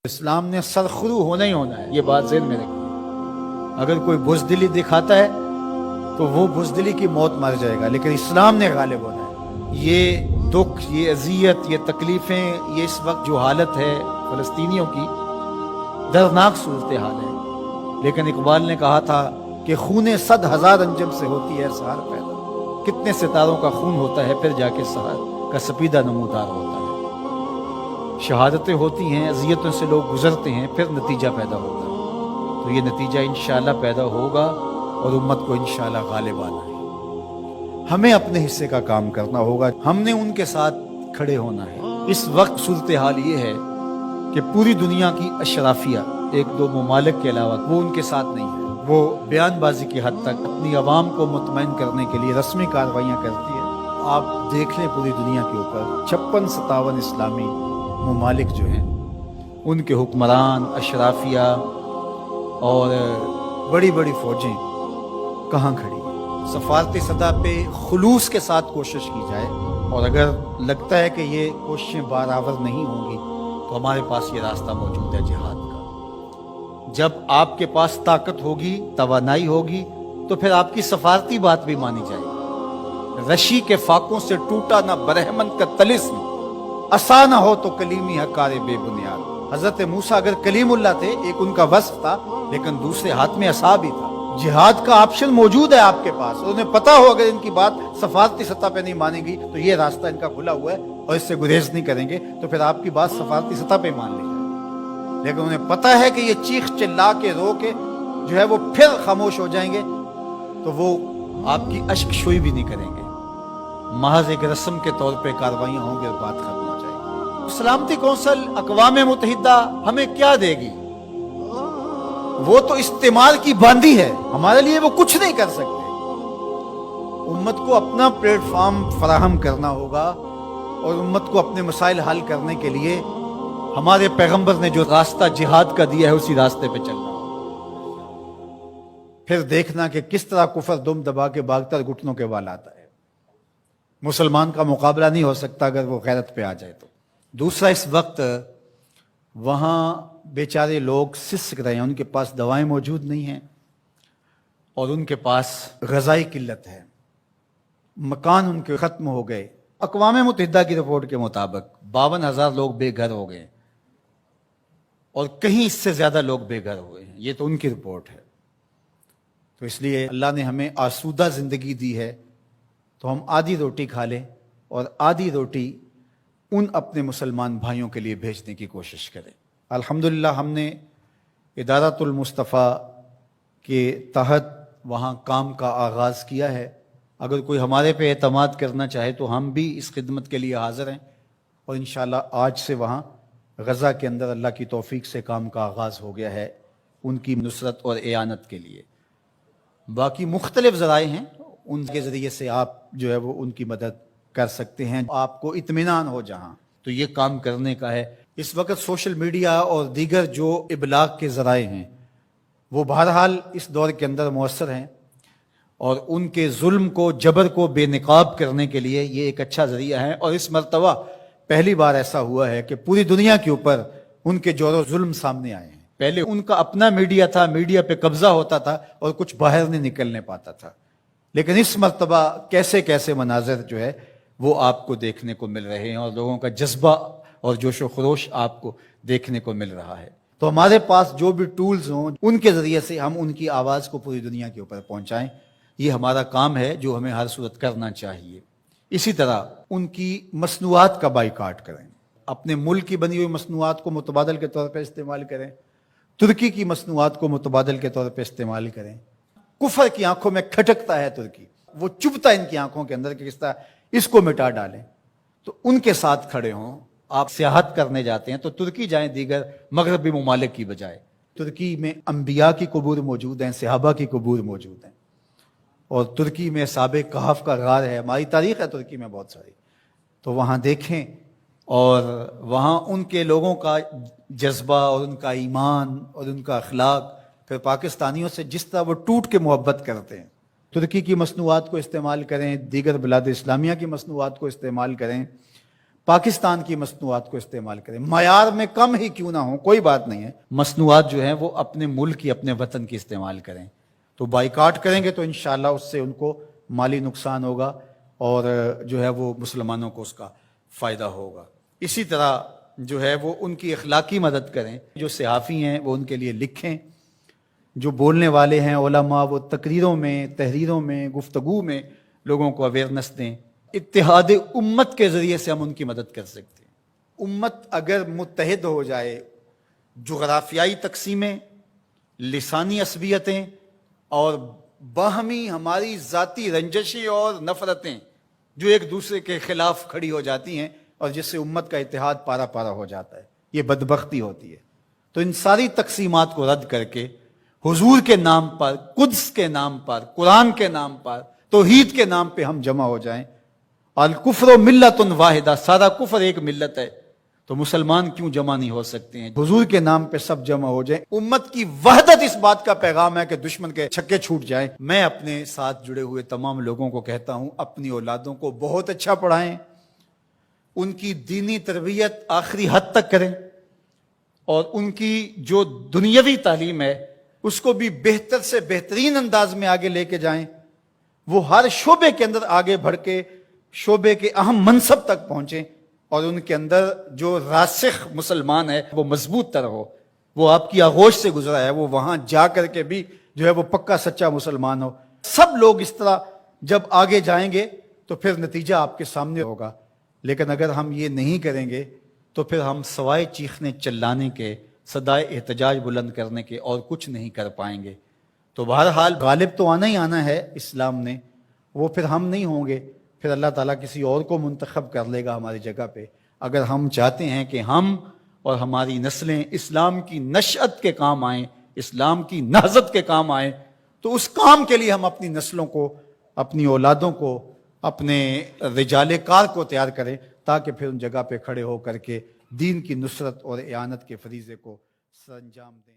اسلام نے سرخرو ہونا ہی ہونا ہے، یہ بات ذہن میں رکھیے۔ اگر کوئی بزدلی دکھاتا ہے تو وہ بزدلی کی موت مر جائے گا، لیکن اسلام نے غالب ہونا ہے۔ یہ دکھ، یہ اذیت، یہ تکلیفیں، یہ اس وقت جو حالت ہے فلسطینیوں کی، دردناک صورتحال ہے، لیکن اقبال نے کہا تھا کہ خون 100,000 انجم سے ہوتی ہے سحر پیدا۔ کتنے ستاروں کا خون ہوتا ہے پھر جا کے سحر کا سپیدہ نمودار ہوتا ہے۔ شہادتیں ہوتی ہیں، اذیتوں سے لوگ گزرتے ہیں، پھر نتیجہ پیدا ہوتا ہے۔ تو یہ نتیجہ انشاءاللہ پیدا ہوگا اور امت کو انشاءاللہ غالب آنا ہے۔ ہمیں اپنے حصے کا کام کرنا ہوگا، ہم نے ان کے ساتھ کھڑے ہونا ہے۔ اس وقت صورتحال یہ ہے کہ پوری دنیا کی اشرافیہ، ایک دو ممالک کے علاوہ، وہ ان کے ساتھ نہیں ہے۔ وہ بیان بازی کی حد تک اپنی عوام کو مطمئن کرنے کے لیے رسمی کارروائیاں کرتی ہے۔ آپ دیکھ لیں پوری دنیا کے اوپر 56-57 اسلامی ممالک جو ہیں، ان کے حکمران، اشرافیہ اور بڑی بڑی فوجیں کہاں کھڑی ہیں۔ سفارتی سطح پہ خلوص کے ساتھ کوشش کی جائے، اور اگر لگتا ہے کہ یہ کوششیں بارآور نہیں ہوں گی تو ہمارے پاس یہ راستہ موجود ہے جہاد کا۔ جب آپ کے پاس طاقت ہوگی، توانائی ہوگی، تو پھر آپ کی سفارتی بات بھی مانی جائے گی۔ رشی کے فاقوں سے ٹوٹا نہ برہمن کا طلسم، عصا نہ ہو تو کلیمی حکار بے بنیاد۔ حضرت موسیٰ اگر کلیم اللہ تھے، ایک ان کا وصف تھا، لیکن دوسرے ہاتھ میں عصا بھی تھا۔ جہاد کا آپشن موجود ہے آپ کے پاس، اور انہیں پتا ہو اگر ان کی بات سفارتی سطح پہ نہیں مانے گی تو یہ راستہ ان کا کھلا ہوا ہے اور اس سے گریز نہیں کریں گے، تو پھر آپ کی بات سفارتی سطح پہ مان لی جائے۔ لیکن انہیں پتا ہے کہ یہ چیخ چلا کے رو کے جو ہے وہ پھر خاموش ہو جائیں گے، تو وہ آپ کی اشک شوئی بھی نہیں کریں گے، محض ایک رسم کے طور پہ کاروائیاں ہوں گے اور بات ختم ہو جائے گی۔ سلامتی کونسل اقوام متحدہ ہمیں کیا دے گی؟ وہ تو استعمال کی باندھی ہے، ہمارے لیے وہ کچھ نہیں کر سکتے۔ امت کو اپنا پلیٹ فارم فراہم کرنا ہوگا، اور امت کو اپنے مسائل حل کرنے کے لیے ہمارے پیغمبر نے جو راستہ جہاد کا دیا ہے اسی راستے پہ چلنا ہوگا۔ پھر دیکھنا کہ کس طرح کفر دم دبا کے بھاگتا گھٹنوں کے بال آتا ہے۔ مسلمان کا مقابلہ نہیں ہو سکتا اگر وہ غیرت پہ آ جائے تو۔ دوسرا، اس وقت وہاں بیچارے لوگ سسک رہے ہیں، ان کے پاس دوائیں موجود نہیں ہیں، اور ان کے پاس غذائی قلت ہے، مکان ان کے ختم ہو گئے۔ اقوام متحدہ کی رپورٹ کے مطابق 52,000 لوگ بے گھر ہو گئے، اور کہیں اس سے زیادہ لوگ بے گھر ہوئے ہیں، یہ تو ان کی رپورٹ ہے۔ تو اس لیے اللہ نے ہمیں آسودہ زندگی دی ہے، تو ہم آدھی روٹی کھا لیں اور آدھی روٹی ان اپنے مسلمان بھائیوں کے لیے بھیجنے کی کوشش کریں۔ الحمدللہ ہم نے ادارۃ المصطفیٰ کے تحت وہاں کام کا آغاز کیا ہے۔ اگر کوئی ہمارے پہ اعتماد کرنا چاہے تو ہم بھی اس خدمت کے لیے حاضر ہیں، اور انشاءاللہ آج سے وہاں غزہ کے اندر اللہ کی توفیق سے کام کا آغاز ہو گیا ہے ان کی نصرت اور اعانت کے لیے۔ باقی مختلف ذرائع ہیں، ان کے ذریعے سے آپ جو ہے وہ ان کی مدد کر سکتے ہیں۔ آپ کو اطمینان ہو جہاں تو یہ کام کرنے کا ہے۔ اس وقت سوشل میڈیا اور دیگر جو ابلاغ کے ذرائع ہیں وہ بہرحال اس دور کے اندر مؤثر ہیں، اور ان کے ظلم کو، جبر کو بے نقاب کرنے کے لیے یہ ایک اچھا ذریعہ ہے۔ اور اس مرتبہ پہلی بار ایسا ہوا ہے کہ پوری دنیا کے اوپر ان کے جور و ظلم سامنے آئے ہیں۔ پہلے ان کا اپنا میڈیا تھا، میڈیا پہ قبضہ ہوتا تھا اور کچھ باہر نہیں نکلنے پاتا تھا، لیکن اس مرتبہ کیسے کیسے مناظر جو ہے وہ آپ کو دیکھنے کو مل رہے ہیں، اور لوگوں کا جذبہ اور جوش و خروش آپ کو دیکھنے کو مل رہا ہے۔ تو ہمارے پاس جو بھی ٹولز ہوں ان کے ذریعے سے ہم ان کی آواز کو پوری دنیا کے اوپر پہنچائیں، یہ ہمارا کام ہے جو ہمیں ہر صورت کرنا چاہیے۔ اسی طرح ان کی مصنوعات کا بائیکاٹ کریں، اپنے ملک کی بنی ہوئی مصنوعات کو متبادل کے طور پہ استعمال کریں، ترکی کی مصنوعات کو متبادل کے طور پہ استعمال کریں۔ کفر کی آنکھوں میں کھٹکتا ہے ترکی، وہ چبھتا ہے ان کی آنکھوں کے اندر کہ کس طرح اس کو مٹا ڈالیں، تو ان کے ساتھ کھڑے ہوں۔ آپ سیاحت کرنے جاتے ہیں تو ترکی جائیں دیگر مغربی ممالک کی بجائے۔ ترکی میں انبیاء کی قبور موجود ہیں، صحابہ کی قبور موجود ہیں، اور ترکی میں اصحاب کہف کا غار ہے، ہماری تاریخ ہے ترکی میں بہت ساری، تو وہاں دیکھیں، اور وہاں ان کے لوگوں کا جذبہ اور ان کا ایمان اور ان کا اخلاق پھر پاکستانیوں سے جس طرح وہ ٹوٹ کے محبت کرتے ہیں۔ ترکی کی مصنوعات کو استعمال کریں، دیگر بلاد اسلامیہ کی مصنوعات کو استعمال کریں، پاکستان کی مصنوعات کو استعمال کریں، معیار میں کم ہی کیوں نہ ہو، کوئی بات نہیں ہے، مصنوعات جو ہیں وہ اپنے ملک کی، اپنے وطن کی استعمال کریں۔ تو بائیکاٹ کریں گے تو انشاءاللہ اس سے ان کو مالی نقصان ہوگا اور جو ہے وہ مسلمانوں کو اس کا فائدہ ہوگا۔ اسی طرح جو ہے وہ ان کی اخلاقی مدد کریں، جو صحافی ہیں وہ ان کے لیے لکھیں، جو بولنے والے ہیں علماء وہ تقریروں میں، تحریروں میں، گفتگو میں لوگوں کو اویئرنیس دیں۔ اتحاد امت کے ذریعے سے ہم ان کی مدد کر سکتے ہیں۔ امت اگر متحد ہو جائے، جغرافیائی تقسیمیں، لسانی عصبیتیں اور باہمی ہماری ذاتی رنجشیں اور نفرتیں جو ایک دوسرے کے خلاف کھڑی ہو جاتی ہیں اور جس سے امت کا اتحاد پارا پارا ہو جاتا ہے، یہ بدبختی ہوتی ہے۔ تو ان ساری تقسیمات کو رد کر کے حضور کے نام پر، قدس کے نام پر، قرآن کے نام پر، توحید کے نام پہ ہم جمع ہو جائیں۔ الکفر ملت واحدہ، سارا کفر ایک ملت ہے، تو مسلمان کیوں جمع نہیں ہو سکتے ہیں؟ حضور کے نام پہ سب جمع ہو جائیں۔ امت کی وحدت اس بات کا پیغام ہے کہ دشمن کے چھکے چھوٹ جائیں۔ میں اپنے ساتھ جڑے ہوئے تمام لوگوں کو کہتا ہوں، اپنی اولادوں کو بہت اچھا پڑھائیں، ان کی دینی تربیت آخری حد تک کریں، اور ان کی جو دنیاوی تعلیم ہے اس کو بھی بہتر سے بہترین انداز میں آگے لے کے جائیں۔ وہ ہر شعبے کے اندر آگے بڑھ کے شعبے کے اہم منصب تک پہنچیں، اور ان کے اندر جو راسخ مسلمان ہے وہ مضبوط تر ہو، وہ آپ کی آغوش سے گزرا ہے، وہ وہاں جا کر کے بھی جو ہے وہ پکا سچا مسلمان ہو۔ سب لوگ اس طرح جب آگے جائیں گے تو پھر نتیجہ آپ کے سامنے ہوگا، لیکن اگر ہم یہ نہیں کریں گے تو پھر ہم سوائے چیخنے چلانے کے، صدائے احتجاج بلند کرنے کے اور کچھ نہیں کر پائیں گے۔ تو بہرحال غالب تو آنا ہی آنا ہے اسلام نے، وہ پھر ہم نہیں ہوں گے، پھر اللہ تعالیٰ کسی اور کو منتخب کر لے گا ہماری جگہ پہ۔ اگر ہم چاہتے ہیں کہ ہم اور ہماری نسلیں اسلام کی نشأت کے کام آئیں، اسلام کی نہضت کے کام آئیں، تو اس کام کے لیے ہم اپنی نسلوں کو، اپنی اولادوں کو، اپنے رجال کار کو تیار کریں، تاکہ پھر ان جگہ پہ کھڑے ہو کر کے دین کی نصرت اور اعانت کے فریضے کو سر انجام دیں۔